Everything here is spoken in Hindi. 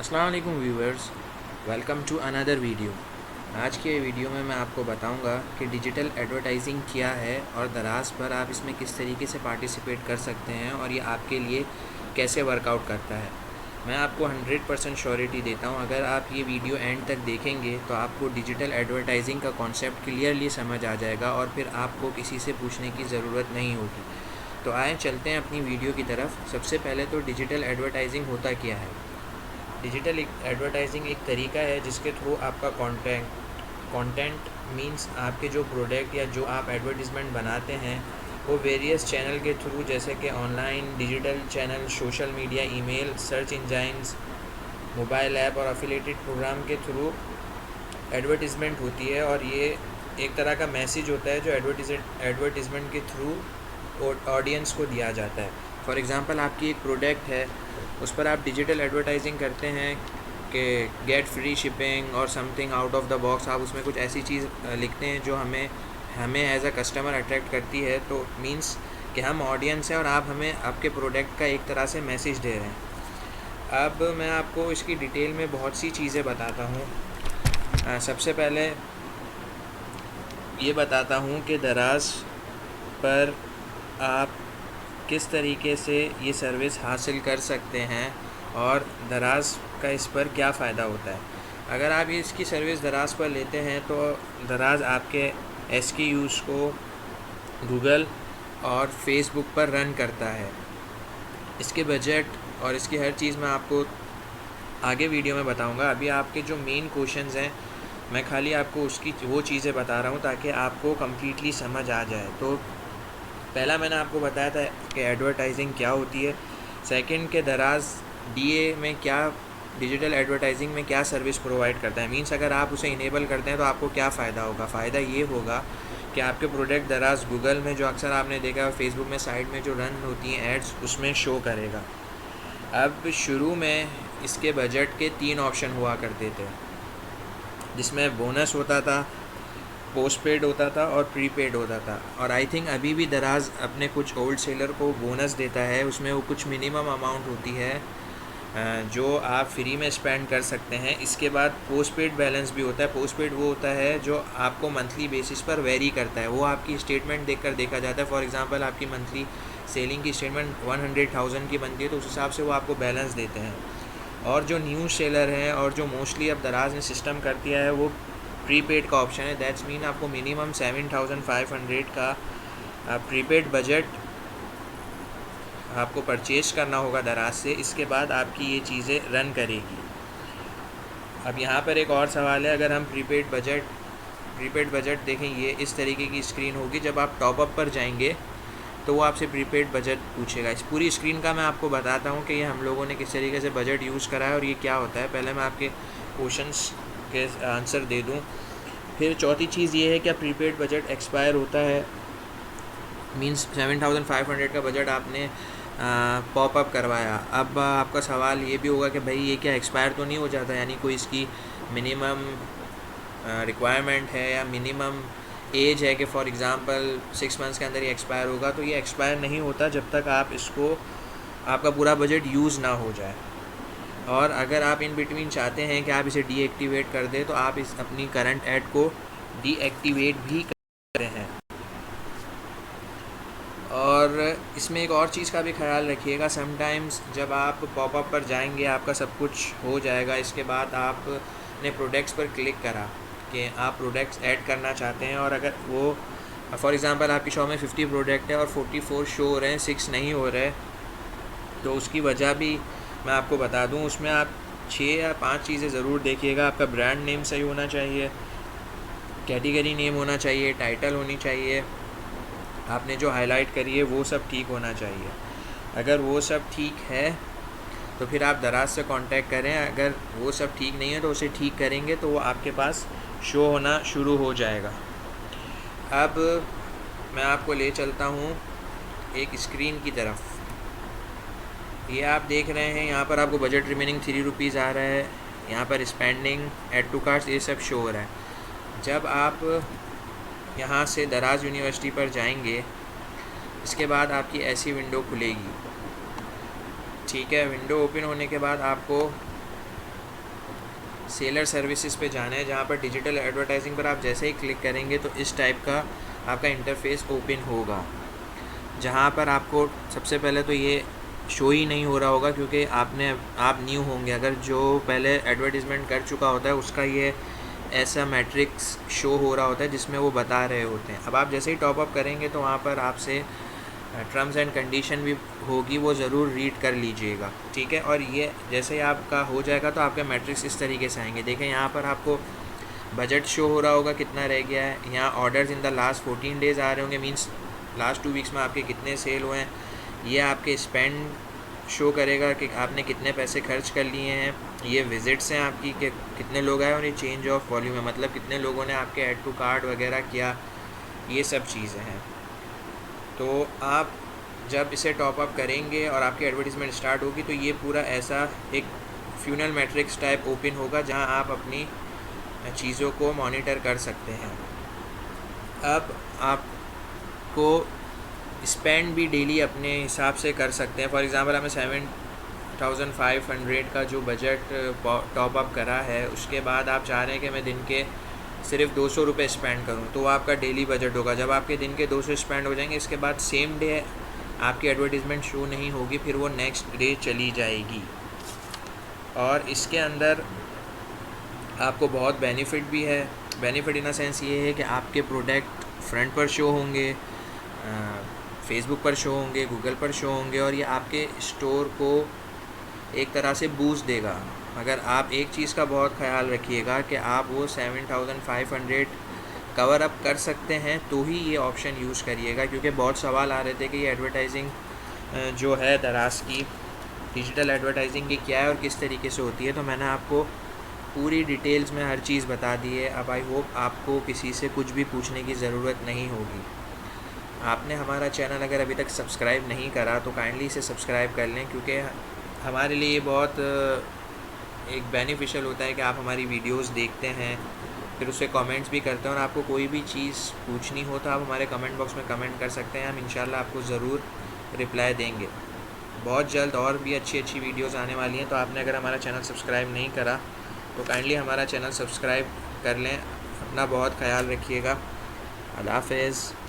अस्सलाम वालेकुम viewers, welcome to another video. आज के वीडियो में मैं आपको बताऊंगा कि डिजिटल एडवर्टाइजिंग क्या है और दराज पर आप इसमें किस तरीके से पार्टिसिपेट कर सकते हैं और ये आपके लिए कैसे वर्कआउट करता है। मैं आपको 100% श्योरिटी देता हूं, अगर आप ये वीडियो एंड तक देखेंगे तो आपको डिजिटल एडवर्टाइजिंग का कॉन्सेप्ट क्लियरली समझ आ जाएगा और फिर आपको किसी से पूछने की ज़रूरत नहीं होगी। तो आए चलते हैं अपनी वीडियो की तरफ। सबसे पहले तो डिजिटल एडवर्टाइजिंग होता क्या है। डिजिटल एडवर्टाइजिंग एक तरीका है जिसके थ्रू आपका कंटेंट मींस आपके जो प्रोडक्ट या जो आप एडवर्टीज़मेंट बनाते हैं वो वेरियस चैनल के थ्रू, जैसे कि online, digital channel, social media, email, search engines, mobile app और एफिलिएटेड प्रोग्राम के थ्रू एडवर्टीज़मेंट होती है। और ये एक तरह का मैसेज होता है जो एडवर्टीज़मेंट के थ्रू ऑडियंस को दिया जाता है। फॉर एग्ज़ाम्पल, आपकी एक प्रोडक्ट है, उस पर आप डिजिटल एडवर्टाइजिंग करते हैं कि गेट फ्री शिपिंग और something out of the box. आप उसमें कुछ ऐसी चीज़ लिखते हैं जो हमें एज अ कस्टमर अट्रैक्ट करती है। तो मींस कि हम ऑडियंस हैं और आप हमें आपके प्रोडक्ट का एक तरह से मैसेज दे रहे हैं। अब मैं आपको इसकी डिटेल में बहुत सी चीज़ें बताता हूँ। सबसे पहले ये बताता हूँ कि दराज पर आप किस तरीके से ये सर्विस हासिल कर सकते हैं और दराज का इस पर क्या फ़ायदा होता है। अगर आप इसकी सर्विस दराज पर लेते हैं तो दराज आपके SKUs को गूगल और फेसबुक पर रन करता है। इसके बजट और इसकी हर चीज़ मैं आपको आगे वीडियो में बताऊंगा। अभी आपके जो मेन क्वेश्चंस हैं मैं खाली आपको उसकी वो चीज़ें बता रहा हूँ ताकि आपको कम्प्लीटली समझ आ जाए। तो पहला मैंने आपको बताया था कि एडवर्टाइजिंग क्या होती है। सेकंड के दराज DA में क्या, डिजिटल एडवर्टाइजिंग में क्या सर्विस प्रोवाइड करता है। मींस अगर आप उसे इनेबल करते हैं तो आपको क्या फ़ायदा होगा। फ़ायदा ये होगा कि आपके प्रोडक्ट दराज गूगल में, जो अक्सर आपने देखा है, फेसबुक में साइड में जो रन होती हैं एड्स, उसमें शो करेगा। अब शुरू में इसके बजट के 3 ऑप्शन हुआ करते थे, जिसमें बोनस होता था, पोस्ट पेड होता था और प्रीपेड होता था। और आई थिंक अभी भी दराज अपने कुछ होल सेलर को बोनस देता है। उसमें वो कुछ मिनिमम अमाउंट होती है जो आप फ्री में स्पेंड कर सकते हैं। इसके बाद पोस्ट पेड बैलेंस भी होता है। पोस्ट पेड वो होता है जो आपको मंथली बेसिस पर वेरी करता है, वो आपकी स्टेटमेंट देखकर देखा जाता है। फॉर एग्जांपल, आपकी मंथली सेलिंग की स्टेटमेंट 100,000 की बनती है तो उस हिसाब से वो आपको बैलेंस देते हैं। और जो न्यू सेलर हैं और जो मोस्टली अब दराज ने सिस्टम कर दिया है वो प्रीपेड का ऑप्शन है। दैट्स मीन आपको मिनिमम 7,500 का प्रीपेड बजट आपको परचेज करना होगा दराज से। इसके बाद आपकी ये चीज़ें रन करेगी। अब यहाँ पर एक और सवाल है, अगर हम प्रीपेड बजट देखें, ये इस तरीके की स्क्रीन होगी। जब आप टॉपअप पर जाएंगे तो वो आपसे प्रीपेड बजट पूछेगा। इस पूरी स्क्रीन का मैं आपको बताता हूँ कि ये हम लोगों ने किस तरीके से बजट यूज़ करा है और ये क्या होता है। पहले मैं आपके क्वेश्चंस के आंसर दे दूँ। फिर चौथी चीज़ ये है कि प्रीपेड बजट एक्सपायर होता है। मींस 7,500 का बजट आपने पॉपअप करवाया। अब आपका सवाल ये भी होगा कि भाई ये क्या एक्सपायर तो नहीं हो जाता, यानी कोई इसकी मिनिमम रिक्वायरमेंट है या मिनिमम एज है कि फॉर एग्ज़ाम्पल 6 मंथ्स के अंदर ये एक्सपायर होगा। तो ये एक्सपायर नहीं होता जब तक आप इसको, आपका पूरा बजट यूज़ ना हो जाए। और अगर आप इन बिटवीन चाहते हैं कि आप इसे डीएक्टिवेट कर दें तो आप इस अपनी करंट ऐड को डीएक्टिवेट भी कर सकते हैं। और इसमें एक और चीज़ का भी ख्याल रखिएगा, समटाइम्स जब आप पॉपअप पर जाएंगे आपका सब कुछ हो जाएगा, इसके बाद आपने प्रोडक्ट्स पर क्लिक करा कि आप प्रोडक्ट्स ऐड करना चाहते हैं और अगर वो फॉर एग्ज़ाम्पल आपकी शॉप में 50 प्रोडक्ट है और 44 शो हो रहे हैं, 6 नहीं हो रहे, तो उसकी वजह भी मैं आपको बता दूं। उसमें आप 6 या 5 चीज़ें ज़रूर देखिएगा। आपका ब्रांड नेम सही होना चाहिए, कैटेगरी नेम होना चाहिए, टाइटल होनी चाहिए, आपने जो हाईलाइट करी है वो सब ठीक होना चाहिए। अगर वो सब ठीक है तो फिर आप दराज से कांटेक्ट करें। अगर वो सब ठीक नहीं है तो उसे ठीक करेंगे तो वो आपके पास शो होना शुरू हो जाएगा। अब मैं आपको ले चलता हूँ एक स्क्रीन की तरफ। ये आप देख रहे हैं, यहाँ पर आपको बजट रिमेनिंग 3 रुपीज़ आ रहा है, यहाँ पर स्पेंडिंग, ऐड टू कार्ट्स, ये सब शो हो रहा है। जब आप यहाँ से दराज यूनिवर्सिटी पर जाएंगे, इसके बाद आपकी ऐसी विंडो खुलेगी। ठीक है, विंडो ओपन होने के बाद आपको सेलर सर्विसेज पे जाना है, जहाँ पर डिजिटल एडवर्टाइजिंग पर आप जैसे ही क्लिक करेंगे तो इस टाइप का आपका इंटरफेस ओपन होगा, जहाँ पर आपको सबसे पहले तो ये शो ही नहीं हो रहा होगा क्योंकि आप न्यू होंगे। अगर जो पहले एडवर्टीज़मेंट कर चुका होता है उसका ये ऐसा मैट्रिक्स शो हो रहा होता है जिसमें वो बता रहे होते हैं। अब आप जैसे ही टॉप अप करेंगे तो वहाँ पर आपसे टर्म्स एंड कंडीशन भी होगी, वो ज़रूर रीड कर लीजिएगा, ठीक है। और ये जैसे ही आपका हो जाएगा तो आपके मैट्रिक्स इस तरीके से आएंगे। देखें यहाँ पर आपको बजट शो हो रहा होगा कितना रह गया है, यहाँ orders in the last 14 days आ रहे होंगे, मींस लास्ट 2 वीक्स में आपके कितने सेल हुए हैं। ये आपके स्पेंड शो करेगा कि आपने कितने पैसे खर्च कर लिए हैं। ये विज़िट्स हैं आपकी कि कितने लोग आए, और ये चेंज ऑफ वॉल्यूम है, मतलब कितने लोगों ने आपके ऐड टू कार्ट वगैरह किया, ये सब चीज़ें हैं। तो आप जब इसे टॉप अप करेंगे और आपकी एडवर्टीज़मेंट स्टार्ट होगी तो ये पूरा ऐसा एक फ्यूनल मैट्रिक्स टाइप ओपन होगा जहां आप अपनी चीज़ों को मॉनिटर कर सकते हैं। अब आपको स्पेंड भी डेली अपने हिसाब से कर सकते हैं। फॉर एग्ज़ाम्पल हमें 7,500 का जो बजट टॉप अप करा है, उसके बाद आप चाह रहे हैं कि मैं दिन के सिर्फ 200 रुपये स्पेंड करूं, तो आपका डेली बजट होगा। जब आपके दिन के 200 स्पेंड हो जाएंगे, इसके बाद सेम डे आपकी एडवर्टीज़मेंट शो नहीं होगी, फिर वो नेक्स्ट डे चली जाएगी। और इसके अंदर आपको बहुत बेनिफिट भी है। बेनिफिट इन द सेंस ये है कि आपके प्रोडक्ट फ्रंट पर शो होंगे, फेसबुक पर शो होंगे, गूगल पर शो होंगे, और ये आपके स्टोर को एक तरह से बूस्ट देगा। मगर आप एक चीज़ का बहुत ख्याल रखिएगा कि आप वो 7,500 कवर अप कर सकते हैं तो ही ये ऑप्शन यूज़ करिएगा, क्योंकि बहुत सवाल आ रहे थे कि ये एडवर्टाइजिंग जो है दराज की डिजिटल एडवर्टाइजिंग की क्या है और किस तरीके से होती है। तो मैंने आपको पूरी डिटेल्स में हर चीज़ बता दी है। अब आई होप आपको किसी से कुछ भी पूछने की ज़रूरत नहीं होगी। आपने हमारा चैनल अगर अभी तक सब्सक्राइब नहीं करा तो काइंडली इसे सब्सक्राइब कर लें, क्योंकि हमारे लिए बहुत एक बेनिफिशियल होता है कि आप हमारी वीडियोस देखते हैं, फिर उससे कमेंट्स भी करते हैं, और आपको कोई भी चीज़ पूछनी हो तो आप हमारे कमेंट बॉक्स में कमेंट कर सकते हैं। हम इंशाल्लाह आपको ज़रूर रिप्लाई देंगे। बहुत जल्द और भी अच्छी अच्छी वीडियोस आने वाली हैं, तो आपने अगर हमारा चैनल सब्सक्राइब नहीं करा तो काइंडली हमारा चैनल सब्सक्राइब कर लें। अपना बहुत ख्याल रखिएगा। अल्लाह हाफ़िज़।